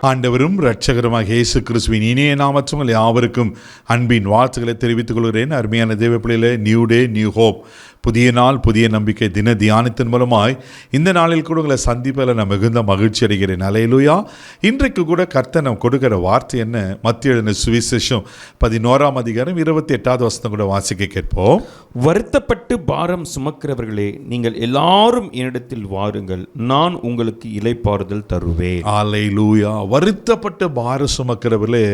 ஆண்டவரும் இரட்சகருமாக இயேசு கிறிஸ்துவின் இனிய நாமத்தில் யாவருக்கும் அன்பின் வாழ்த்துக்களை தெரிவித்துக் கொள்கிறேன். அருமையான தேவ பிள்ளைகளே, நியூ டே நியூ ஹோப், புதிய நாள் புதிய நம்பிக்கை தின தியானத்தின் மூலமாய் இந்த நாளில் கூட உங்களை சந்திப்பில் நான் மிகுந்த மகிழ்ச்சி அடைகிறேன். அல்லேலூயா. இன்றைக்கு கூட கர்த்தர் நாம் கொடுக்கிற வார்த்தை என்ன? மத்திய எழுதின சுவிசேஷம் 11ஆம் அதிகாரம் 28வது வசனம் கூட வாசிக்க கேட்போம். வருத்தப்பட்டு பாரம் சுமக்கிறவர்களே, நீங்கள் எல்லாரும் என்னிடத்தில் வாருங்கள், நான் உங்களுக்கு இளைப்பாறுதல் தருவேன். அல்லேலூயா. வருத்தப்பட்டு பாரம் சுமக்கிறவர்களே,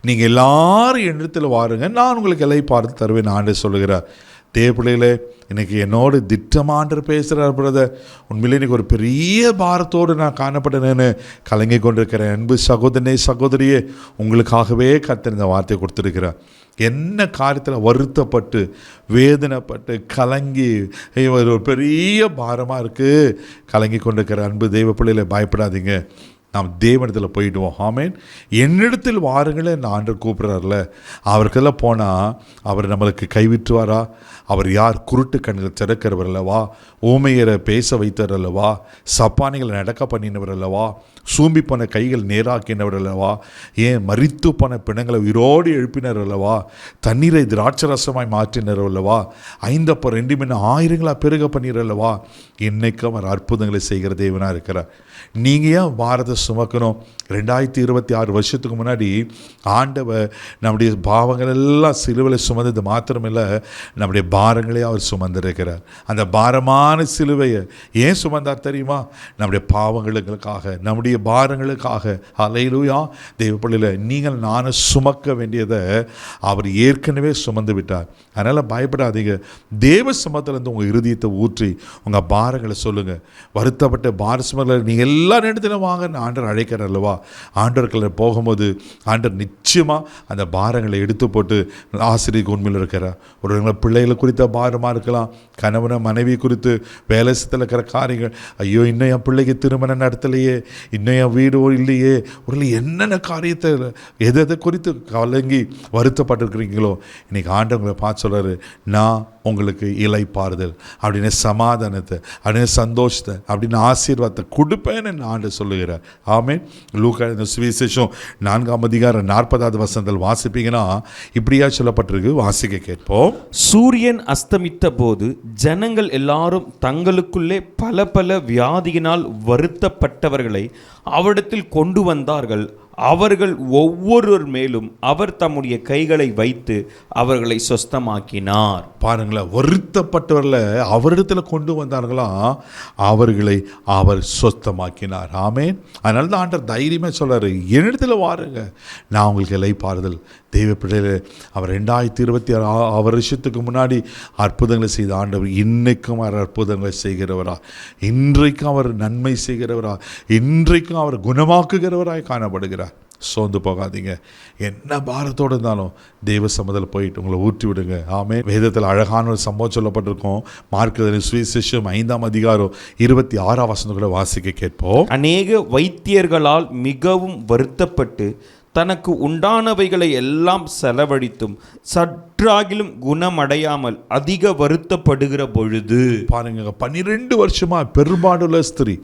நீங்கள் எல்லாரும் என்னிடத்தில் வாருங்க, நான் உங்களுக்கு இளைப்பாறுதல் தருவேன் ஆண்டு சொல்லுகிறார். தேவப்பிள்ளைகளே, இன்றைக்கி என்னோடு திட்டமாண்டர் பேசுகிறார் பிரதர். உண்மையிலே இன்றைக்கி ஒரு பெரிய பாரத்தோடு நான் காணப்பட்டேன்னு கலங்கி கொண்டிருக்கிறேன். அன்பு சகோதரனே சகோதரியே, உங்களுக்காகவே கர்த்தர் இந்த வார்த்தையை கொடுத்துருக்கிறார். என்ன காரியத்தில் வருத்தப்பட்டு வேதனைப்பட்டு கலங்கி ஒரு பெரிய பாரமாக இருக்குது கலங்கி கொண்டிருக்கிற அன்பு தெய்வ பிள்ளைகளை, பயப்படாதீங்க. நாம் தேவனிடத்தில் போயிடுவோம். ஆமேன். என்னிடத்தில் வாருங்களே நான் ஆண்டவர் கூப்பிட்றாருல, அவருக்கெல்லாம் போனால் அவர் நம்மளுக்கு கைவிட்டுவாரா? அவர் யார்? குருட்டு கண்கள் திறக்கிறவர் அல்லவா, ஊமையரை பேச வைத்தவர் அல்லவா, சப்பானிகளை நடக்க பண்ணினவர் அல்லவா, சூம்பி போன கைகள் நேராக்கினவர் அல்லவா, ஏன் மரித்து போன பிணங்களை உயிரோடு எழுப்பினர் அல்லவா, தண்ணீரை திராட்சரசமாய் மாற்றினர் அல்லவா, 5 அப்பம் 2 மீன் ஆயிரங்களா பெருக பண்ணினர் அல்லவா. இன்னைக்கும் அவர் அற்புதங்களை செய்கிற தேவனாக இருக்கிறார். நீங்கள் ஏன் பாரத சுமக்கணும்? 2026 வருஷத்துக்கு முன்னாடி ஆண்டவர் நம்முடைய பாவங்கள் எல்லாம் சிலுவையில் சுமந்தது மாத்திரமில்லை, நம்முடைய பாரங்களே அவர் சுமந்திருக்கிறார். அந்த பாரமான சிலுவையை ஏன் சுமந்தார் தெரியுமா? நம்முடைய பாவங்களுக்காக, நம்முடைய பாரங்களுக்காக. அல்லேலூயா. தெய்வ பிள்ளையில் நீங்கள் நானும் சுமக்க வேண்டியதை அவர் ஏற்கனவே சுமந்து விட்டார். அதனால் பயப்படாதீங்க. தேவ சுமத்திலேருந்து உங்கள் இருதயத்தை ஊற்றி உங்கள் பாரங்களை சொல்லுங்கள். வருத்தப்பட்ட பார சுமத்தில் நீங்கள் எல்லா நேரத்திலும் வாங்க ஆண்டவர் அழைக்கிறார் அல்லவா. ஆண்டவர்களை போகும்போது ஆண்டவர் நிச்சயமாக அந்த பாரங்களை எடுத்து போட்டு ஆசிரியருக்கு உண்மையில் இருக்கிறார். ஒரு பிள்ளைகளை குறித்த பாரமாக இருக்கலாம், கணவனை மனைவி குறித்து, வேலை சத்தில் இருக்கிற காரியங்கள், ஐயோ இன்னும் என் பிள்ளைக்கு திருமணம் நடத்தலையே, இன்னும் என் வீடு இல்லையே, ஒரு என்னென்ன காரியத்தை எதை குறித்து கலங்கி வருத்தப்பட்டிருக்கிறீங்களோ, இன்றைக்கி ஆண்டவங்களை பார்த்து சொல்கிறாரு, நான் உங்களுக்கு இளைப்பாறுதல் அப்படின்னு, சமாதானத்தை அப்படின்னு, சந்தோஷத்தை அப்படின்னு, ஆசீர்வாதத்தை கொடுப்பேன்னு ஆண்டு சொல்லுகிறார். ஆமென். லூக்கா சுவிசேஷம் 4ஆம் அதிகாரம் 40வது வசனத்தில் வாசிப்பீங்கன்னா இப்படியா சொல்லப்பட்டிருக்கு. வாசிக்க கேட்போம். சூரியன் அஸ்தமித்த போது ஜனங்கள் எல்லாரும் தங்களுக்குள்ளே பல பல வியாதியினால் வருத்தப்பட்டவர்களை அவரிடத்தில் கொண்டு வந்தார்கள். அவர்கள் ஒவ்வொருவர் மேலும் அவர் தம்முடைய கைகளை வைத்து அவர்களை சொஸ்தமாக்கினார். பாருங்களேன், வருத்தப்பட்டவர்களை அவரிடத்தில் கொண்டு வந்தார்களாம், அவர்களை அவர் சொஸ்தமாக்கினார். ஆமேன். அதனால தான் ஆண்டவர் தைரியமாக சொல்கிறார், என்னிடத்தில் வாருங்க, நான் உங்களுக்கு இளைப்பாறுதல். தெய்வ பிள்ளைகள், அவர் 2026 வருஷத்துக்கு முன்னாடி அற்புதங்களை செய்த ஆண்டவர் இன்றைக்கும் அவர் அற்புதங்களை செய்கிறவரா, இன்றைக்கும் அவர் நன்மை செய்கிறவரா, இன்றைக்கும் அவர் குணமாக்குகிறவராய் காணப்படுகிறார். சோர்ந்து போகாதீங்க. என்ன பாரத்தோடு இருந்தாலும் தெய்வ சமூகத்தில் போயிட்டு உங்களை ஊற்றி விடுங்க. ஆமென். வேதத்தில் அழகான ஒரு சம்பவம் சொல்லப்பட்டிருக்கோம். மார்க்கு சுவிசேஷம் 5ஆம் அதிகாரம் 26ஆம் வசனங்களை வாசிக்க கேட்போம். அநேக வைத்தியர்களால் மிகவும் வருத்தப்பட்டு தனக்கு உண்டானவைகளை எல்லாம் செலவழித்தும் சற்றாகிலும் குணமடையாமல் அதிக வருத்தப்படுகிற பொழுது, பாருங்க, 12 வருஷமா பெரும்பாடுள்ள ஸ்திரீ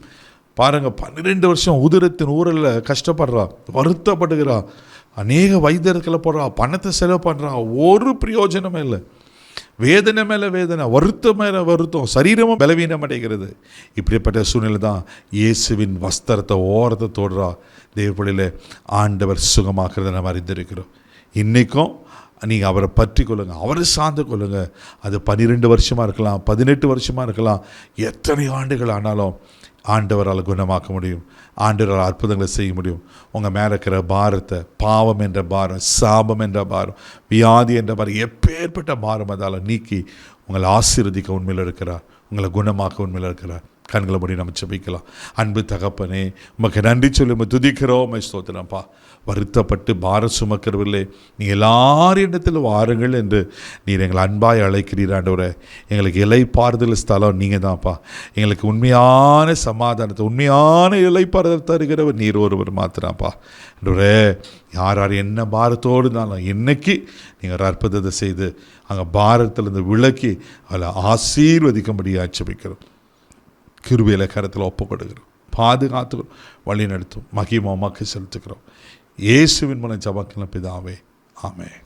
பாருங்க, 12 வருஷம் உதிரத்தின் ஊரில் கஷ்டப்படுறா, வருத்தப்படுகிறா, அநேக வைத்தியர்களை போடுறா, பணத்தை செலவு பண்ணுறா, ஒரு பிரயோஜனமே இல்லை. வேதனை மேலே வேதனை, வருத்தம் மேலே வருத்தம், சரீரமும் பலவீனம் அடைகிறது. இப்படிப்பட்ட சூழ்நிலை தான் இயேசுவின் வஸ்திரத்தை ஓரத்தை தோடுறா. தேவப்படியில் ஆண்டவர் சுகமாக்குறதை நம்ம அறிந்திருக்கிறோம். இன்றைக்கும் நீங்கள் அவரை பற்றி கொள்ளுங்கள், அவரை சார்ந்து கொள்ளுங்கள். அது 12 வருஷமாக இருக்கலாம், 18 வருஷமாக இருக்கலாம், எத்தனை ஆண்டுகள் ஆனாலும் ஆண்டவரால் குணமாக்க முடியும், ஆண்டவரால் அற்புதங்களை செய்ய முடியும். உங்கள் மேலே இருக்கிற பாரத்தை, பாவம் என்ற பாரம், சாபம் என்ற பாரம், வியாதி என்ற பாரம், எப்பேற்பட்ட பாரம் அதால் நீக்கி உங்களை ஆசீர்வதிக்க உண்மையில் இருக்கிறார், உங்களை குணமாக்க உண்மையில் இருக்கிறார். கண்களை மூடி நம்ம ஜெபிக்கலாம். அன்பு தகப்பனே, உமக்கு நன்றி சொல்லி நம்ம துதிக்கிறோம், ஸ்தோத்திரம்ப்பா. வருத்தப்பட்டு பாரம் சுமக்கிறவில்லை, நீங்கள் எல்லார் இடத்தில் வாருங்கள் என்று நீர் எங்களை அன்பாய் அழைக்கிறீர். ஆண்டவரே, எங்களுக்கு இளைப்பாறுதல் ஸ்தலம் நீங்கள் தான்ப்பா. எங்களுக்கு உண்மையான சமாதானத்தை, உண்மையான இளைப்பாறுதல் தருகிறவர் நீர் ஒருவர் மாத்திராப்பா. ஆண்டவரே, யார் யார் என்ன பாரத்தோடு இருந்தாலும் இன்னைக்கு நீங்கள் ஒரு அற்புதத்தை செய்து அங்கே பாரத்திலிருந்து விலக்கி அதில் ஆசீர்வதிக்கும்படியாக ஜெபிக்கிறோம். கிருபையில கரத்தில் ஒப்புக்கொடுக்கிறோம். பாதுகாத்து வழி நடத்தும். மகிமை உமக்கு செலுத்துகிறோம். இயேசுவின் மூலம் ஜெபக்கிற பிதாவே, ஆமென்.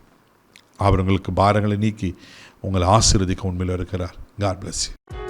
அவர் உங்களுக்கு பாரங்களை நீக்கி உங்களை ஆசீர்வதிக்க உண்மையில் இருக்கிறார். God bless you.